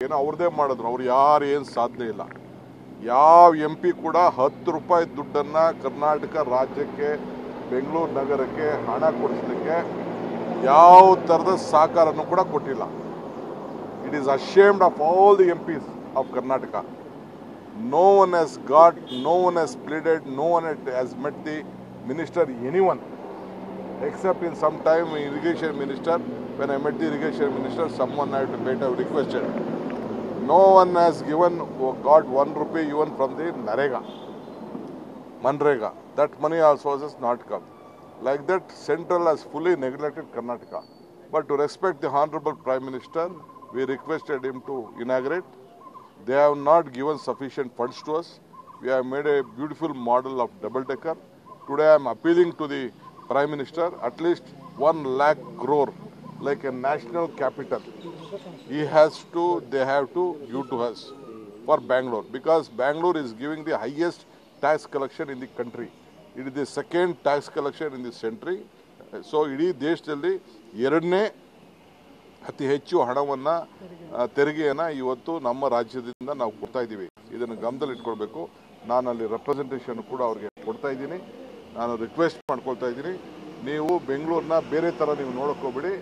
ಏನೋ ಅವ್ರದೇ ಮಾಡಿದ್ರು. ಅವ್ರು ಯಾರು ಏನು ಸಾಧನೆ ಇಲ್ಲ. ಯಾವ MP ಕೂಡ 10 ರೂಪಾಯಿ ದುಡ್ಡನ್ನು ಕರ್ನಾಟಕ ರಾಜ್ಯಕ್ಕೆ ಬೆಂಗಳೂರು ನಗರಕ್ಕೆ ಹಣ ಕೊಡಿಸಲಿಕ್ಕೆ ಯಾವ ಥರದ ಸಹಕಾರನೂ ಕೂಡ ಕೊಟ್ಟಿಲ್ಲ. It is ashamed of all the MPs of Karnataka. No one has got, no one has pleaded, no one has met the minister, anyone, except in some time irrigation minister. When I met the irrigation minister, someone I have requested. No one has got 1 rupee even from the Manrega. That money also has not come. Like that, Central has fully neglected Karnataka. But to respect the Honorable Prime Minister, we requested him to inaugurate. They have not given sufficient funds to us. We have made a beautiful model of double-decker. Today I am appealing to the Prime Minister, at least 1 lakh crore, like a national capital. They have to give to us for Bangalore, because Bangalore is giving the highest tax collection in the country. It is the second tax collection in this century. So, ಇಡೀ ದೇಶದಲ್ಲಿ ಎರಡನೇ ಅತಿ ಹೆಚ್ಚು ಹಣವನ್ನು ತೆರಿಗೆಯನ್ನು ಇವತ್ತು ನಮ್ಮ ರಾಜ್ಯದಿಂದ ನಾವು ಕೊಡ್ತಾ ಇದ್ದೀವಿ. ಇದನ್ನು ಗಮನದಲ್ಲಿ ಇಟ್ಕೊಳ್ಬೇಕು. ನಾನು ಅಲ್ಲಿ ರೆಪ್ರೆಸೆಂಟೇಷನ್ ಕೂಡ ಅವ್ರಿಗೆ ಕೊಡ್ತಾ ಇದ್ದೀನಿ. ನಾನು ರಿಕ್ವೆಸ್ಟ್ ಮಾಡ್ಕೊಳ್ತಾ ಇದ್ದೀನಿ, ನೀವು ಬೆಂಗಳೂರನ್ನ ಬೇರೆ ಥರ ನೀವು ನೋಡೋಕ್ಕೋಗ್ಬೇಡಿ.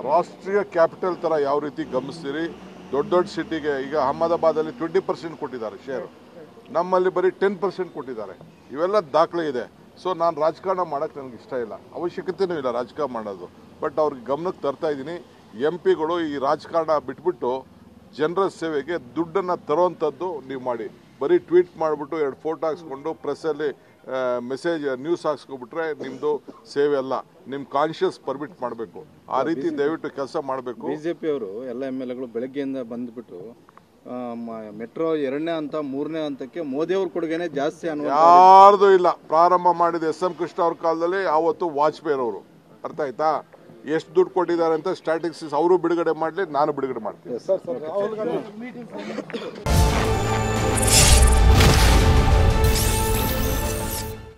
ರಾಷ್ಟ್ರೀಯ ಕ್ಯಾಪಿಟಲ್ ಥರ ಯಾವ ರೀತಿ ಗಮನಿಸ್ತೀರಿ. ದೊಡ್ಡ ದೊಡ್ಡ ಸಿಟಿಗೆ ಈಗ ಅಹಮದಾಬಾದಲ್ಲಿ 20% ಕೊಟ್ಟಿದ್ದಾರೆ ಶೇರು, ನಮ್ಮಲ್ಲಿ ಬರೀ 10% ಕೊಟ್ಟಿದ್ದಾರೆ. ಇವೆಲ್ಲ ದಾಖಲೆ ಇದೆ. ಸೊ ನಾನು ರಾಜಕಾರಣ ಮಾಡೋಕ್ಕೆ ನನಗೆ ಇಷ್ಟ ಇಲ್ಲ, ಅವಶ್ಯಕತೆಯೂ ಇಲ್ಲ ರಾಜಕಾರಣ ಮಾಡೋದು. ಬಟ್ ಅವ್ರಿಗೆ ಗಮನಕ್ಕೆ ತರ್ತಾ ಇದ್ದೀನಿ, MPಗಳು ಈ ರಾಜಕಾರಣ ಬಿಟ್ಬಿಟ್ಟು ಜನರ ಸೇವೆಗೆ ದುಡ್ಡನ್ನು ತರೋವಂಥದ್ದು ನೀವು ಮಾಡಿ. ಬರೀ ಟ್ವೀಟ್ ಮಾಡಿಬಿಟ್ಟು 2 ಫೋಟೋ ಹಾಕ್ಸ್ಕೊಂಡು ಪ್ರೆಸ್ಸಲ್ಲಿ ಮೆಸೇಜ್ ನ್ಯೂಸ್ ಹಾಕ್ಸ್ಕೊಬಿಟ್ರೆ ನಿಮ್ಮದು ಸೇವೆ ಅಲ್ಲ. ನಿಮ್ಮ ಕಾನ್ಷಿಯಸ್ ಪರ್ಮಿಟ್ ಮಾಡಬೇಕು. ಆ ರೀತಿ ದಯವಿಟ್ಟು ಕೆಲಸ ಮಾಡಬೇಕು. ಬಿಜೆಪಿ ಅವರು ಎಲ್ಲ MLAಗಳು ಬೆಳಗ್ಗೆಯಿಂದ ಬಂದ್ಬಿಟ್ಟು ಮೆಟ್ರೋ 2ನೇ ಹಂತ 3ನೇ ಹಂತಕ್ಕೆ ಮೋದಿ ಅವ್ರ ಕೊಡುಗೆನೇ ಜಾಸ್ತಿ ಅನ್ನೋ ಯಾರ್ದು ಇಲ್ಲ. ಪ್ರಾರಂಭ ಮಾಡಿದ SM ಕೃಷ್ಣ ಅವ್ರ ಕಾಲದಲ್ಲಿ ಆವತ್ತು ವಾಜಪೇಯಿ ಅವರು, ಅರ್ಥ ಆಯ್ತಾ, ಎಷ್ಟು ದುಡ್ಡು ಕೊಟ್ಟಿದ್ದಾರೆ ಅಂತ ಸ್ಟ್ಯಾಟಿಸ್ಟಿಕ್ಸ್ ಅವರು ಬಿಡುಗಡೆ ಮಾಡಲಿ, ನಾನು ಬಿಡುಗಡೆ ಮಾಡ್ತೀನಿ.